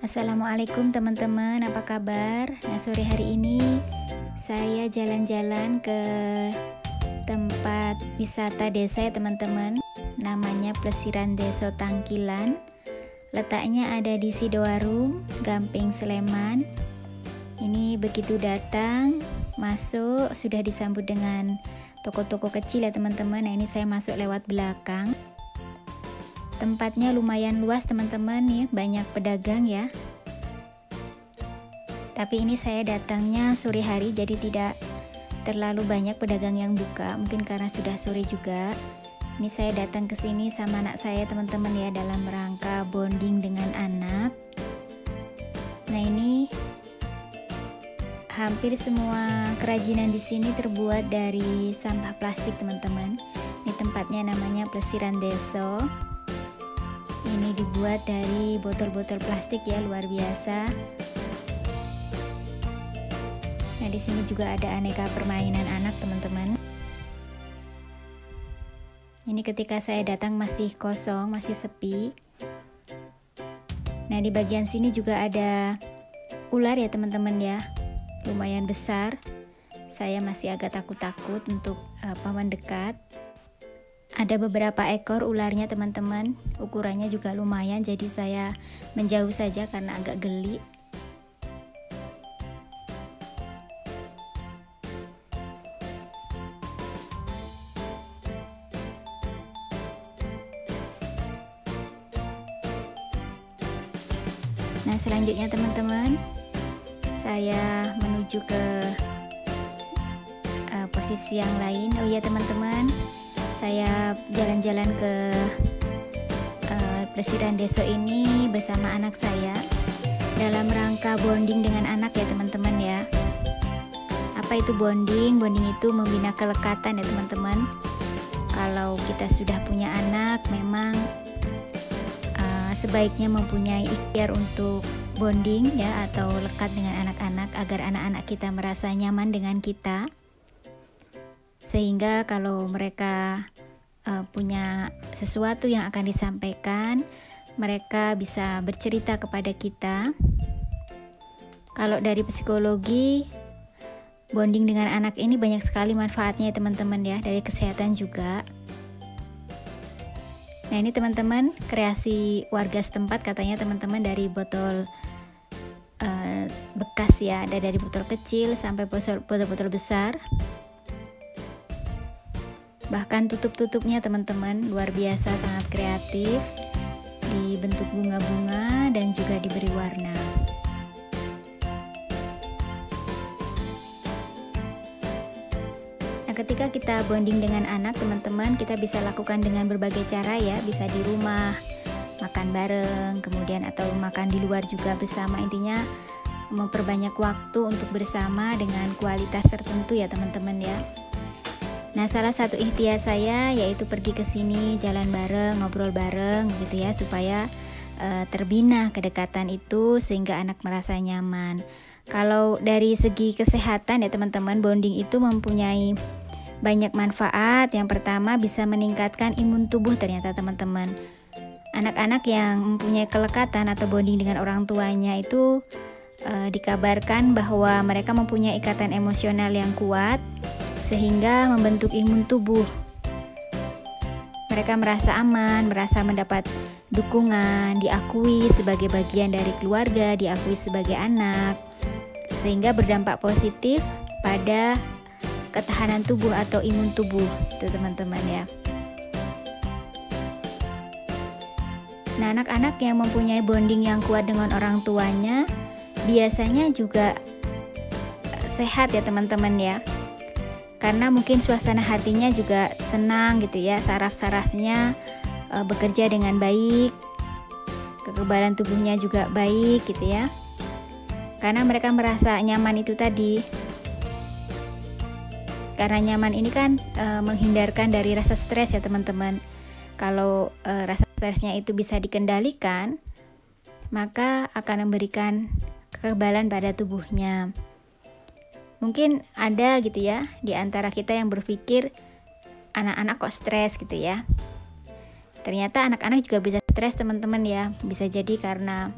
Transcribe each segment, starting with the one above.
Assalamualaikum teman-teman, apa kabar? Nah, sore hari ini saya jalan-jalan ke tempat wisata desa ya teman-teman. Namanya Plesiran Deso Tangkilan. Letaknya ada di Sidoarung, Gamping, Sleman. Ini begitu datang, masuk sudah disambut dengan toko-toko kecil ya teman-teman. Nah, ini saya masuk lewat belakang. Tempatnya lumayan luas teman-teman nih, banyak pedagang ya. Tapi ini saya datangnya sore hari, jadi tidak terlalu banyak pedagang yang buka. Mungkin karena sudah sore juga. Ini saya datang ke sini sama anak saya teman-teman ya, dalam rangka bonding dengan anak. Nah, ini hampir semua kerajinan di sini terbuat dari sampah plastik teman-teman. Ini tempatnya namanya Plesiran Deso. Ini dibuat dari botol-botol plastik ya, luar biasa. Nah, di sini juga ada aneka permainan anak teman-teman. Ini ketika saya datang masih kosong, masih sepi. Nah, di bagian sini juga ada ular ya teman-teman ya, lumayan besar. Saya masih agak takut-takut untuk mendekat. Ada beberapa ekor ularnya teman-teman, ukurannya juga lumayan, jadi saya menjauh saja karena agak geli. Nah, selanjutnya teman-teman, saya menuju ke posisi yang lain. Oh iya teman-teman, saya jalan-jalan ke Plesiran Deso ini bersama anak saya dalam rangka bonding dengan anak ya teman-teman ya. Apa itu bonding? Bonding itu membina kelekatan ya teman-teman. Kalau kita sudah punya anak, memang sebaiknya mempunyai ikhtiar untuk bonding ya, atau lekat dengan anak-anak agar anak-anak kita merasa nyaman dengan kita. Sehingga kalau mereka punya sesuatu yang akan disampaikan, mereka bisa bercerita kepada kita. Kalau dari psikologi, bonding dengan anak ini banyak sekali manfaatnya ya teman-teman ya, dari kesehatan juga. Nah, ini teman-teman kreasi warga setempat, katanya teman-teman, dari botol bekas ya, ada dari botol kecil sampai botol-botol besar. Bahkan tutup-tutupnya teman-teman luar biasa, sangat kreatif, dibentuk bunga-bunga dan juga diberi warna. Nah, ketika kita bonding dengan anak teman-teman, kita bisa lakukan dengan berbagai cara ya, bisa di rumah, makan bareng, kemudian atau makan di luar juga bersama. Intinya memperbanyak waktu untuk bersama dengan kualitas tertentu ya teman-teman ya. Nah, salah satu ikhtiar saya yaitu pergi ke sini, jalan bareng, ngobrol bareng gitu ya, supaya terbina kedekatan itu sehingga anak merasa nyaman. Kalau dari segi kesehatan ya teman-teman, bonding itu mempunyai banyak manfaat. Yang pertama, bisa meningkatkan imun tubuh ternyata teman-teman. Anak-anak yang mempunyai kelekatan atau bonding dengan orang tuanya itu dikabarkan bahwa mereka mempunyai ikatan emosional yang kuat, sehingga membentuk imun tubuh. Mereka merasa aman, merasa mendapat dukungan, diakui sebagai bagian dari keluarga, diakui sebagai anak, sehingga berdampak positif pada ketahanan tubuh atau imun tubuh itu teman-teman ya. Nah, anak-anak yang mempunyai bonding yang kuat dengan orang tuanya biasanya juga sehat ya teman-teman ya. Karena mungkin suasana hatinya juga senang gitu ya, saraf-sarafnya bekerja dengan baik, kekebalan tubuhnya juga baik gitu ya. Karena mereka merasa nyaman itu tadi. Karena nyaman ini kan menghindarkan dari rasa stres ya teman-teman. Kalau rasa stresnya itu bisa dikendalikan, maka akan memberikan kekebalan pada tubuhnya. Mungkin ada gitu ya di antara kita yang berpikir anak-anak kok stres gitu ya. Ternyata anak-anak juga bisa stres teman-teman ya. Bisa jadi karena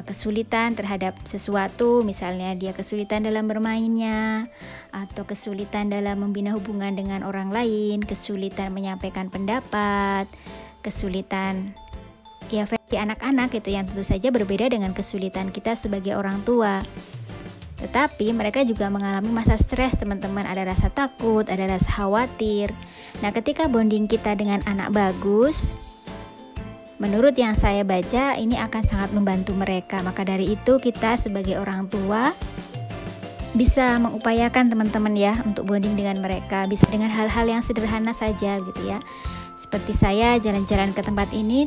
kesulitan terhadap sesuatu, misalnya dia kesulitan dalam bermainnya, atau kesulitan dalam membina hubungan dengan orang lain, kesulitan menyampaikan pendapat, kesulitan ya versi anak-anak gitu, yang tentu saja berbeda dengan kesulitan kita sebagai orang tua. Tetapi mereka juga mengalami masa stres, teman-teman. Ada rasa takut, ada rasa khawatir. Nah, ketika bonding kita dengan anak bagus, menurut yang saya baca, ini akan sangat membantu mereka. Maka dari itu kita sebagai orang tua bisa mengupayakan, teman-teman ya, untuk bonding dengan mereka. Bisa dengan hal-hal yang sederhana saja gitu ya. Seperti saya jalan-jalan ke tempat ini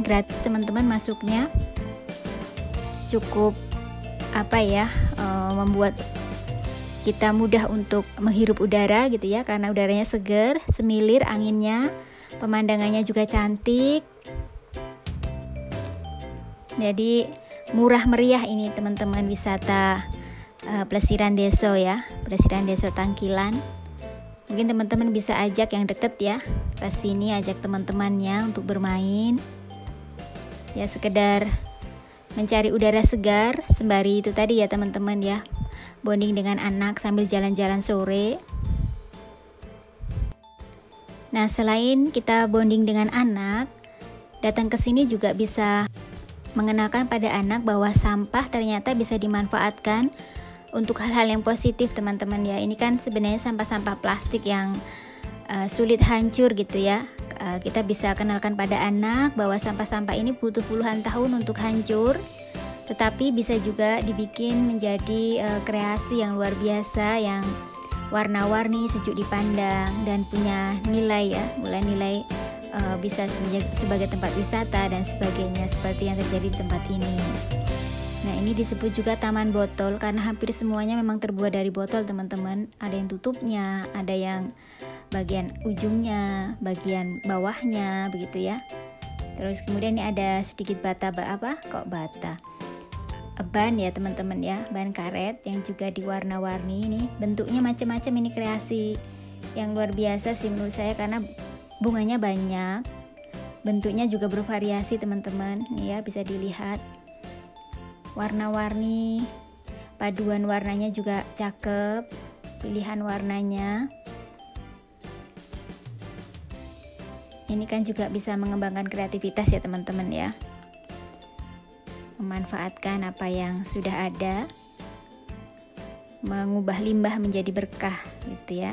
gratis, teman-teman, masuknya. Cukup membuat kita mudah untuk menghirup udara gitu ya, karena udaranya segar, semilir anginnya, pemandangannya juga cantik. Jadi murah meriah ini, teman-teman, wisata Plesiran Deso ya, Plesiran Deso Tangkilan. Mungkin teman-teman bisa ajak yang deket ya ke sini, ajak teman-temannya untuk bermain. Ya sekedar mencari udara segar sembari itu tadi ya, teman-teman ya, bonding dengan anak sambil jalan-jalan sore. Nah, selain kita bonding dengan anak, datang ke sini juga bisa mengenalkan pada anak bahwa sampah ternyata bisa dimanfaatkan untuk hal-hal yang positif, teman-teman ya. Ini kan sebenarnya sampah-sampah plastik yang sulit hancur gitu ya. Kita bisa kenalkan pada anak bahwa sampah-sampah ini butuh puluhan tahun untuk hancur, tetapi bisa juga dibikin menjadi kreasi yang luar biasa, yang warna-warni, sejuk dipandang, dan punya nilai ya, mulai nilai bisa sebagai tempat wisata dan sebagainya, seperti yang terjadi di tempat ini. Nah, ini disebut juga taman botol karena hampir semuanya memang terbuat dari botol, teman-teman. Ada yang tutupnya, ada yang bagian ujungnya, bagian bawahnya, begitu ya. Terus kemudian ini ada sedikit ban ya, teman-teman ya, ban karet yang juga diwarna-warni. Ini bentuknya macam-macam, ini kreasi yang luar biasa sih menurut saya, karena bunganya banyak, bentuknya juga bervariasi, teman-teman. Nih ya, bisa dilihat warna-warni, paduan warnanya juga cakep, pilihan warnanya. Ini kan juga bisa mengembangkan kreativitas ya, teman-teman ya, memanfaatkan apa yang sudah ada, mengubah limbah menjadi berkah gitu ya.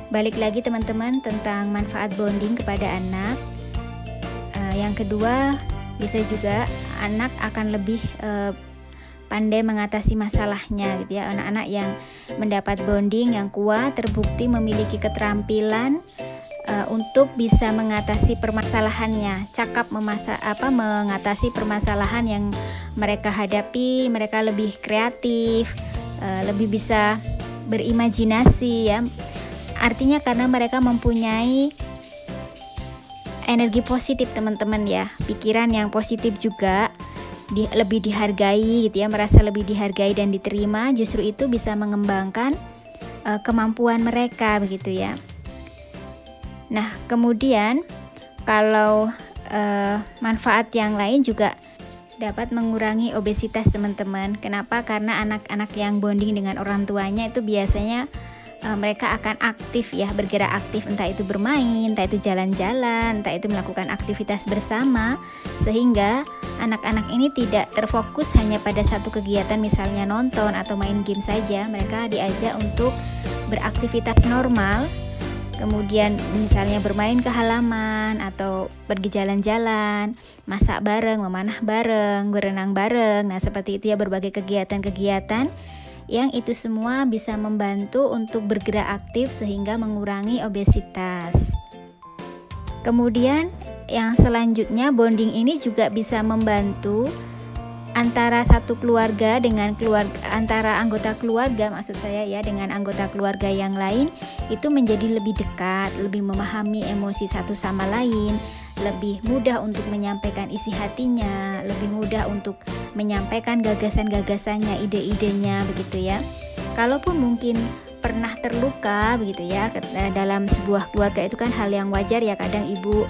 Balik lagi, teman-teman, tentang manfaat bonding kepada anak. Yang kedua, bisa juga anak akan lebih pandai mengatasi masalahnya gitu ya. Anak-anak yang mendapat bonding yang kuat terbukti memiliki keterampilan untuk bisa mengatasi permasalahannya, cakap mengatasi permasalahan yang mereka hadapi. Mereka lebih kreatif, lebih bisa berimajinasi ya. Artinya karena mereka mempunyai energi positif, teman-teman ya, pikiran yang positif juga, lebih dihargai gitu ya, merasa lebih dihargai dan diterima. Justru itu bisa mengembangkan kemampuan mereka begitu ya. Nah, kemudian kalau manfaat yang lain juga dapat mengurangi obesitas, teman-teman. Kenapa? Karena anak-anak yang bonding dengan orang tuanya itu biasanya mereka akan aktif ya, bergerak aktif, entah itu bermain, entah itu jalan-jalan, entah itu melakukan aktivitas bersama, sehingga anak-anak ini tidak terfokus hanya pada satu kegiatan, misalnya nonton atau main game saja. Mereka diajak untuk beraktivitas normal, kemudian misalnya bermain ke halaman atau pergi jalan-jalan, masak bareng, memanah bareng, berenang bareng. Nah, seperti itu ya, berbagai kegiatan-kegiatan yang itu semua bisa membantu untuk bergerak aktif sehingga mengurangi obesitas. Kemudian yang selanjutnya, bonding ini juga bisa membantu antara satu keluarga dengan antara anggota keluarga, maksud saya ya, dengan anggota keluarga yang lain itu menjadi lebih dekat, lebih memahami emosi satu sama lain, lebih mudah untuk menyampaikan isi hatinya, lebih mudah untuk menyampaikan gagasan-gagasannya, ide-idenya begitu ya. Kalaupun mungkin pernah terluka begitu ya dalam sebuah keluarga, itu kan hal yang wajar ya. Kadang ibu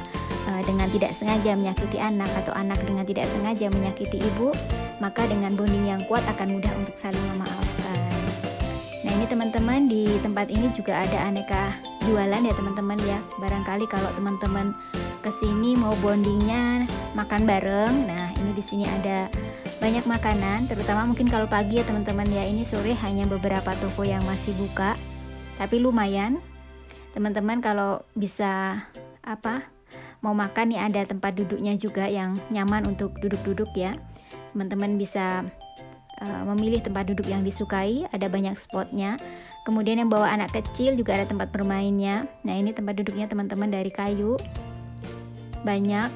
dengan tidak sengaja menyakiti anak, atau anak dengan tidak sengaja menyakiti ibu, maka dengan bonding yang kuat akan mudah untuk saling memaafkan. Nah ini teman-teman, di tempat ini juga ada aneka jualan ya teman-teman ya. Barangkali kalau teman-teman kesini mau bondingnya makan bareng, nah ini di sini ada banyak makanan, terutama mungkin kalau pagi ya teman-teman ya. Ini sore hanya beberapa toko yang masih buka, tapi lumayan teman-teman kalau bisa mau makan nih, ada tempat duduknya juga yang nyaman untuk duduk-duduk ya. Teman-teman bisa memilih tempat duduk yang disukai, ada banyak spotnya. Kemudian yang bawa anak kecil juga ada tempat bermainnya. Nah ini tempat duduknya teman-teman dari kayu, banyak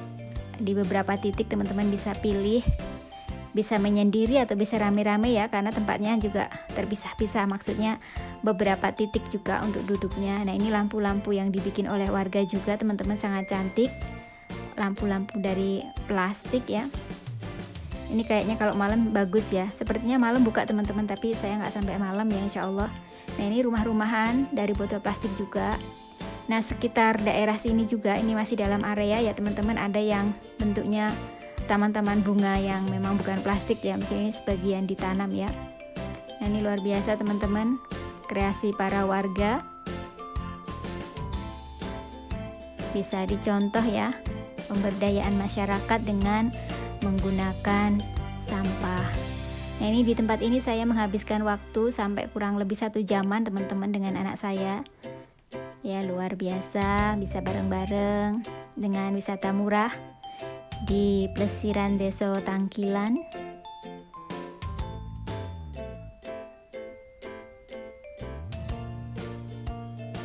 di beberapa titik, teman-teman bisa pilih, bisa menyendiri atau bisa rame-rame ya, karena tempatnya juga terpisah-pisah, maksudnya beberapa titik juga untuk duduknya. Nah ini lampu-lampu yang dibikin oleh warga juga teman-teman, sangat cantik, lampu-lampu dari plastik ya. Ini kayaknya kalau malam bagus ya, sepertinya malam buka teman-teman, tapi saya nggak sampai malam ya insya Allah. Nah ini rumah-rumahan dari botol plastik juga. Nah sekitar daerah sini juga ini masih dalam area ya teman-teman, ada yang bentuknya taman-taman bunga yang memang bukan plastik ya, mungkin ini sebagian ditanam ya. Nah ini luar biasa teman-teman, kreasi para warga, bisa dicontoh ya, pemberdayaan masyarakat dengan menggunakan sampah. Nah ini di tempat ini saya menghabiskan waktu sampai kurang lebih 1 jaman teman-teman dengan anak saya ya, luar biasa, bisa bareng-bareng dengan wisata murah di Plesiran Desa Tangkilan.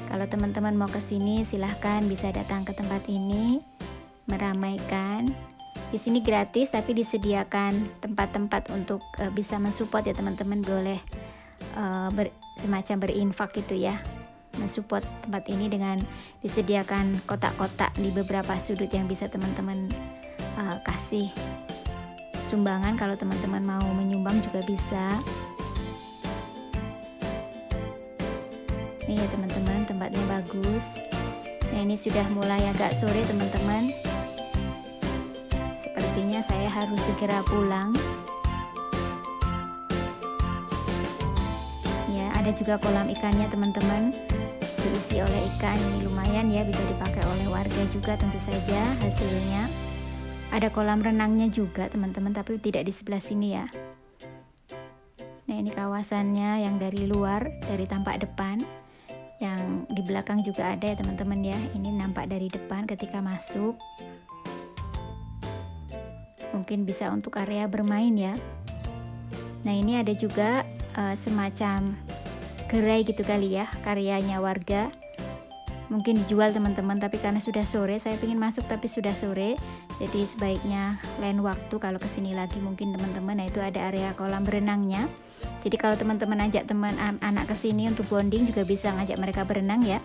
Kalau teman-teman mau ke sini silahkan bisa datang ke tempat ini, meramaikan. Di sini gratis tapi disediakan tempat-tempat untuk bisa mensupport ya teman-teman, boleh semacam berinfak gitu ya, mensupport tempat ini dengan disediakan kotak-kotak di beberapa sudut yang bisa teman-teman kasih sumbangan. Kalau teman-teman mau menyumbang juga bisa. Nih ya teman-teman, tempatnya bagus. Nah ini sudah mulai agak sore teman-teman, sepertinya saya harus segera pulang ya. Ada juga kolam ikannya teman-teman, diisi oleh ikan. Ini lumayan ya, bisa dipakai oleh warga juga tentu saja hasilnya. Ada kolam renangnya juga teman-teman, tapi tidak di sebelah sini ya. Nah ini kawasannya yang dari luar, dari tampak depan. Yang di belakang juga ada ya teman-teman ya. Ini nampak dari depan ketika masuk. Mungkin bisa untuk area bermain ya. Nah ini ada juga semacam gerai gitu kali ya, karyanya warga. Mungkin dijual teman-teman, tapi karena sudah sore, saya ingin masuk tapi sudah sore, jadi sebaiknya lain waktu kalau kesini lagi mungkin teman-teman. Nah itu ada area kolam berenangnya, jadi kalau teman-teman ajak teman anak kesini untuk bonding juga bisa ngajak mereka berenang ya.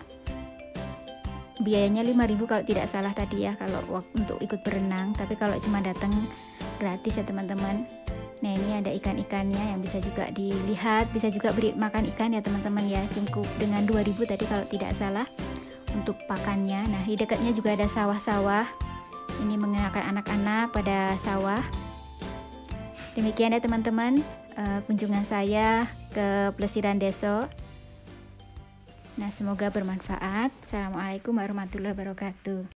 Biayanya 5.000 kalau tidak salah tadi ya kalau untuk ikut berenang, tapi kalau cuma datang gratis ya teman-teman. Nah ini ada ikan-ikannya yang bisa juga dilihat, bisa juga beri makan ikan ya teman-teman ya, cukup dengan 2.000 tadi kalau tidak salah untuk pakannya. Nah di dekatnya juga ada sawah-sawah, ini mengenalkan anak-anak pada sawah. Demikian ya teman-teman kunjungan saya ke Plesiran Desa. Nah semoga bermanfaat. Assalamualaikum warahmatullahi wabarakatuh.